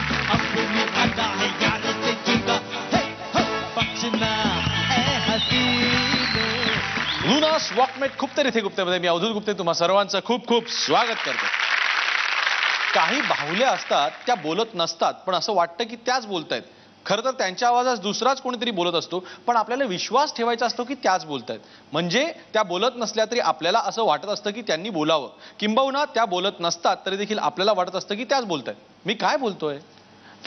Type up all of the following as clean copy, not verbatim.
जान अपनी अदा है यार से जुदा हे हो बचना है हसीनो. लुनास वॉकमेट खूप तरी थे गुप्तेमध्ये मी अवधूत गुप्ते तुम्हा सर्वांचं खूप खूप स्वागत करतो. काही बाहुल्या असतात त्या बोलत नसतात पण असं वाटतं की त्याच बोलतायत. खरं तर त्यांच्या आवाजात दुसराच कोणीतरी बोलत असतो पण आपल्याला विश्वास ठेवायचा असतो की त्याच बोलतायत. म्हणजे त्या बोलत नसल्या तरी आपल्याला असं वाटत असतं की त्यांनी बोलावं किंबहुना त्या बोलत नसतात तरी देखील आपल्याला वाटत असतं की त्याच बोलतायत. मी काय बोलतोय?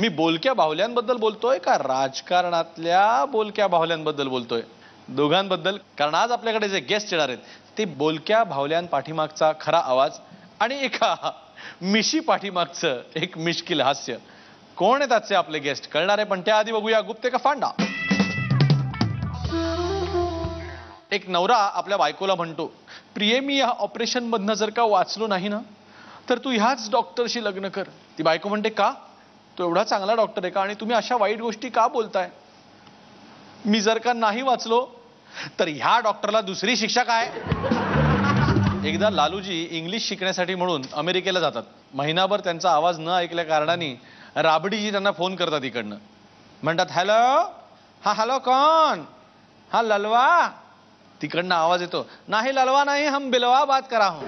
मी बोलक्या बाहुल्यांबद्दल बोलतोय का राजकारणातल्या बोलक्या बाहुल्यांबद्दल बोलतोय? दोघांबद्दल. कारण आज आपल्याकडे जे गेस्ट येणार आहेत ते बोलक्या बाहुल्यांपाठीमागचा खरा आवाज आणि एका मिशी पाठीमागचं एक मिश्किल हास्य. कोण आहेत आजचे आपले गेस्ट कळणार आहे पण त्याआधी बघूया गुप्ते का फांडा. एक नवरा आपल्या बायकोला म्हणतो, प्रिये मी या ऑपरेशन मधनं जर का वाचलो नाही ना तर तू ह्याच डॉक्टरशी लग्न कर. ती बायको म्हणते का? तो एवढा चांगला डॉक्टर आहे का आणि तुम्ही अशा वाईट गोष्टी का बोलताय? मी जर का नाही वाचलो तर ह्या डॉक्टरला दुसरी शिक्षा काय? एकदा लालूजी इंग्लिश शिकण्यासाठी म्हणून अमेरिकेला जातात. महिनाभर त्यांचा आवाज न ऐकल्या कारणाने राबडीजी त्यांना फोन करतात इकडनं. म्हणतात हॅलो. हा हॅलो कोण? हा ललवा. तिकडनं आवाज येतो नाही ललवा नाही हम बिलवा बात करा हूं.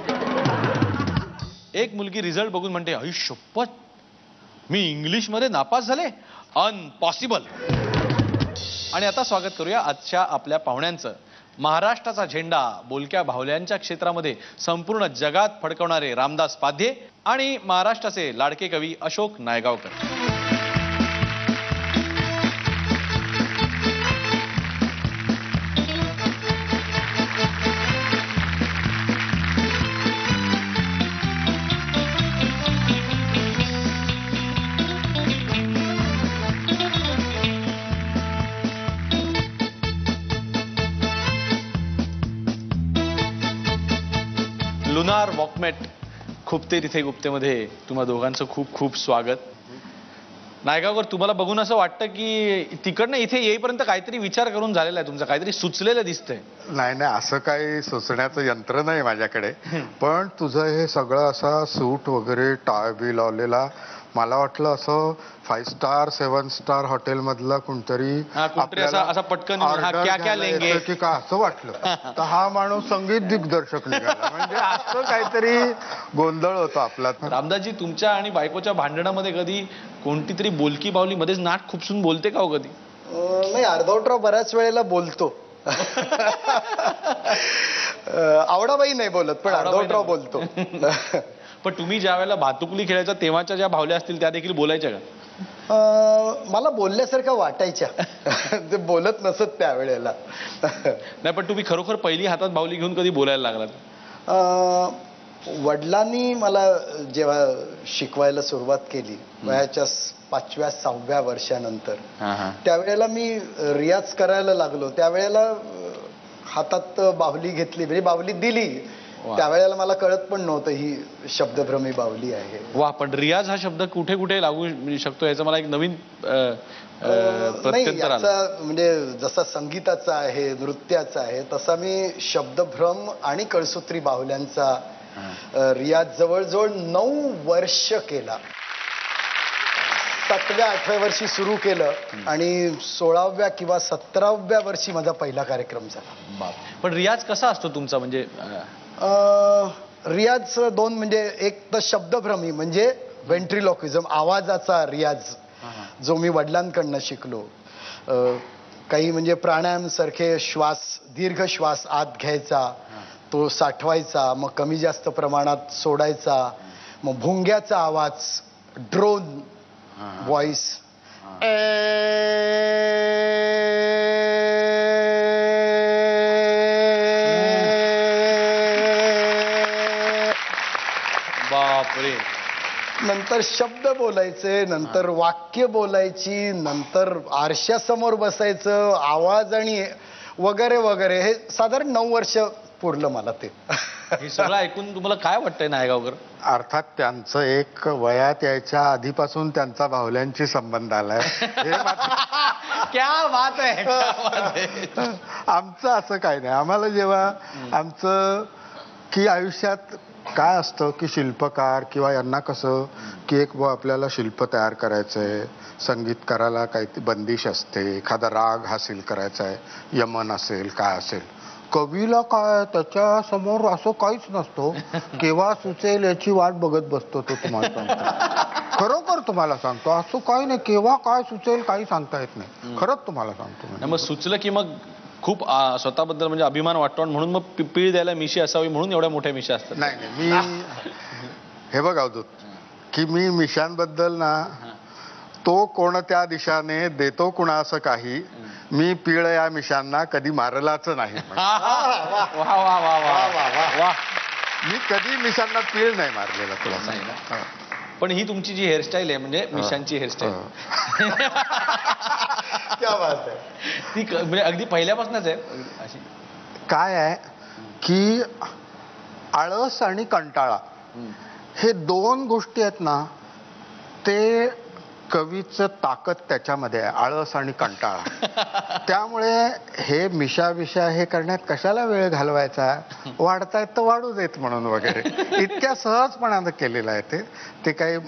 एक मुलगी रिझल्ट बघून म्हणते आई शपथ मी इंग्लिश मध्ये नापास झाले अनपॉसिबल. आणि आता स्वागत करूया आजच्या आपल्या पाहुण्यांचं. महाराष्ट्राचा झेंडा बोलक्या बाहुल्यांच्या क्षेत्रामध्ये संपूर्ण जगात फडकवणारे रामदास पाध्ये आणि महाराष्ट्राचे लाडके कवी अशोक नायगावकर. लुनार वॉकमेट खूप ते तिथे गुप्तेमध्ये तुम्हा दोघांचं खूप खूप स्वागत. नायगावकर तुम्हाला बघून असं वाटतं की तिकडनं इथे येईपर्यंत काहीतरी विचार करून झालेला आहे तुमचा, काहीतरी सुचलेलं दिसतंय. नाही नाही असं काही सुचण्याचं यंत्र नाही माझ्याकडे. पण तुझं हे सगळं असा सूट वगैरे टाय बी लावलेला मला वाटलं असं 5 स्टार 7 स्टार हॉटेल मधला कोणतरी असा पटकन क्या क्या लेंगे की का असं वाटलं. तर हा माणूस संगीत दिग्दर्शक निघाला. म्हणजे असं काहीतरी गोंधळ होतो आपला. रामदासजी तुमच्या आणि बायकोच्या भांडणामध्ये कधी कोणती तरी बोलकी बाहुली मध्येच नाट खुपसून बोलते का हो कधी? नाही अर्धवटराव बऱ्याच वेळेला बोलतो. आवडाबाई नाही बोलत पण अर्धवटराव बोलतो. पण तुम्ही ज्या वेळेला भातुकली खेळायचा तेव्हाच्या ज्या बाहुल्या असतील त्या देखील बोलायच्या का? मला बोलल्यासारखं वाटायच्या. ते बोलत नसत त्यावेळेला. नाही पण तुम्ही खरोखर पहिली हातात बाहुली घेऊन कधी बोलायला लागलात? वडिलांनी मला जेव्हा शिकवायला सुरुवात केली वयाच्या 5व्या 6व्या वर्षानंतर त्यावेळेला मी रियाज करायला लागलो. त्यावेळेला हातात बाहुली घेतली म्हणजे बाहुली दिली. त्यावेळेला मला कळत पण नव्हतं ही शब्दभ्रमी बाहुली आहे. वा. पण रियाज हा शब्द कुठे कुठे लागू शकतो याचा मला एक नवीन प्रत्युत्तर आलं. म्हणजे जसा संगीताचा आहे नृत्याचा आहे तसा मी शब्दभ्रम आणि कळसूत्री बाहुल्यांचा रियाज जवळजवळ 9 वर्ष केला. 7व्या 8व्या वर्षी सुरू केलं आणि 16व्या किंवा 17व्या वर्षी माझा पहिला कार्यक्रम झाला. पण रियाज कसा असतो तुमचा? म्हणजे रियाज 2 म्हणजे एक तर शब्दभ्रमी म्हणजे व्हेंट्रिलॉक्विझम आवाजाचा रियाज जो मी वडिलांकडनं शिकलो. काही म्हणजे प्राणायाम सारखे श्वास दीर्घ श्वास आत घ्यायचा तो साठवायचा मग कमी जास्त प्रमाणात सोडायचा. मग भुंग्याचा आवाज ड्रोन व्हॉइस बापरे. नंतर शब्द बोलायचे नंतर वाक्य बोलायची नंतर आरशासमोर बसायचं आवाज आणि वगैरे वगैरे. हे साधारण 9 वर्ष पुरलं मला ते. हे सगळं ऐकून तुम्हाला काय वाटतंय नायगावकर? अर्थात त्यांचं एक वयात यायच्या आधीपासून त्यांचा बाहुल्यांशी संबंध आलाय. क्या बात आहे. आमचं असं काही नाही. आम्हाला जेव्हा आमचं की आयुष्यात काय असतं की शिल्पकार किंवा यांना कसं की एक आपल्याला शिल्प तयार करायचंय, संगीतकाराला काही बंदिश असते, एखादा राग हासिल करायचा आहे, यमन असेल काय असेल. कवीला काय त्याच्या समोर असं काहीच नसतो, केव्हा सुचेल याची वाट बघत बसतो तो. तुम्हाला सांगतो खरोखर, तुम्हाला सांगतो असं काही नाही, केव्हा काय सुचेल काही सांगता येत नाही. खरंच तुम्हाला सांगतो. मग सुचलं की मग खूप स्वतःबद्दल म्हणजे अभिमान वाटतो आणि म्हणून मग पीळ द्यायला मिशी असावी म्हणून एवढ्या मोठ्या मिशा असतात. नाही मी हे बघ अवधूत की मी मिशांबद्दल ना, तो कोणत्या दिशाने देतो कुणा असं काही, मी पीळ या मिशांना कधी मारलाच नाही. मी कधी मिशांना पीळ नाही मारलेला, तुला सांग. पण ही तुमची जी हेअरस्टाईल आहे म्हणजे मिशांची हेअरस्टाईल क्या बात आहे. ती म्हणजे अगदी पहिल्यापासूनच आहे अशी. काय आहे की आळस आणि कंटाळा हे दोन गोष्टी आहेत ना, ते कवीचं ताकद त्याच्यामध्ये आहे, आळस आणि कंटाळा. त्यामुळे हे मिशा विशा हे करण्यात कशाला वेळ घालवायचा, वाढतायत तर वाढू देत म्हणून वगैरे, इतक्या सहजपणानं केलेलं आहे ते काही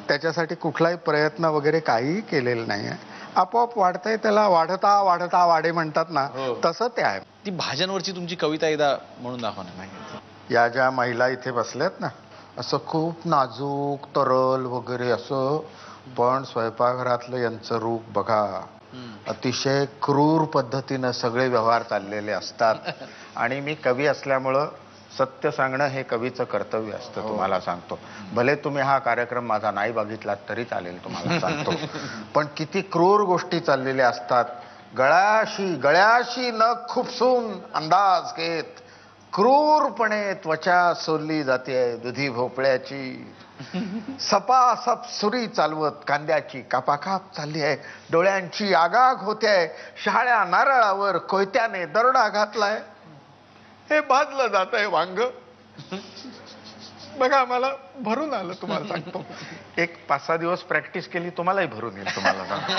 त्याच्यासाठी कुठलाही प्रयत्न वगैरे काहीही केलेलं नाही आहे. आपोआप वाढतंय, त्याला वाढता वाढता वाढे म्हणतात ना, तसं ते आहे. ती भाज्यांवरची तुमची कविता एकदा म्हणून दाखवा ना. या ज्या महिला इथे बसल्यात ना, असं खूप नाजूक तरल वगैरे असं, पण स्वयंपाकघरातलं यांचं रूप बघा, अतिशय क्रूर पद्धतीनं सगळे व्यवहार चाललेले असतात. आणि मी कवी असल्यामुळं सत्य सांगणं हे कवीचं कर्तव्य असतं. तुम्हाला सांगतो, भले तुम्ही हा कार्यक्रम माझा नाही बघितलात तरी चालेल, तुम्हाला सांगतो. पण किती क्रूर गोष्टी चाललेल्या असतात. गळ्याशी नख खुपसून अंदाज घेत क्रूरपणे त्वचा सोलली जाते दुधी भोपळ्याची. सपासप सुरी चालवत कांद्याची कापाकाप चालली आहे. डोळ्यांची आगाग होते आहे. शहाळ्या नारळावर कोयत्याने दरोडा घातलाय. हे भाजलं जात आहे वांग. बघा, मला भरून आलं, तुम्हाला सांगतो. एक 5-6 दिवस प्रॅक्टिस केली, तुम्हालाही भरून येईल, तुम्हाला सांगतो.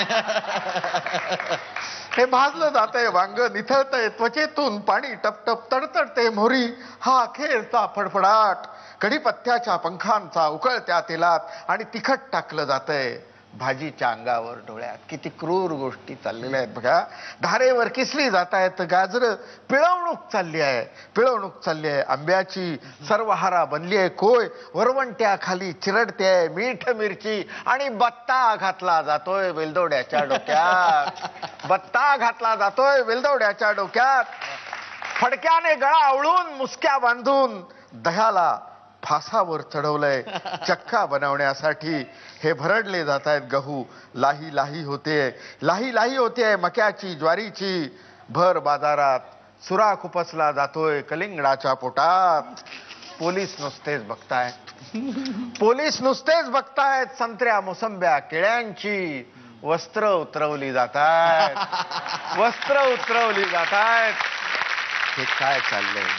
हे भाजलं जात आहे वांग, निथळतंय त्वचेतून पाणी टपटप, तडतडते मोहरी. हा अखेरचा फडफडाट कढीपत्त्याच्या पंखांचा उकळत्या तेलात आणि तिखट टाकलं जातंय भाजीच्या अंगावर. डोळ्यात किती क्रूर गोष्टी चाललेल्या आहेत बघा. धारेवर किसली जात आहेत गाजरं. पिळवणूक चालली आहे आंब्याची. सर्वहारा बनली आहे कोय. वरवंट्याखाली चिरडते आहे मीठ मिरची. आणि बत्ता घातला जातोय वेलदोड्याच्या डोक्यात. फडक्याने गळा आवळून मुसक्या बांधून दह्याला फासावर चढवलंय चक्का बनवण्यासाठी. हे भरडले जात आहेत गहू. लाही लाही होते मक्याची, ज्वारीची. भर बाजारात सुरा खुपसला जातोय कलिंगडाच्या पोटात. पोलीस नुसतेच बघतायत संत्र्या, मोसंब्या, केळ्यांची. वस्त्र उतरवली जात आहेत. हे काय चाललंय?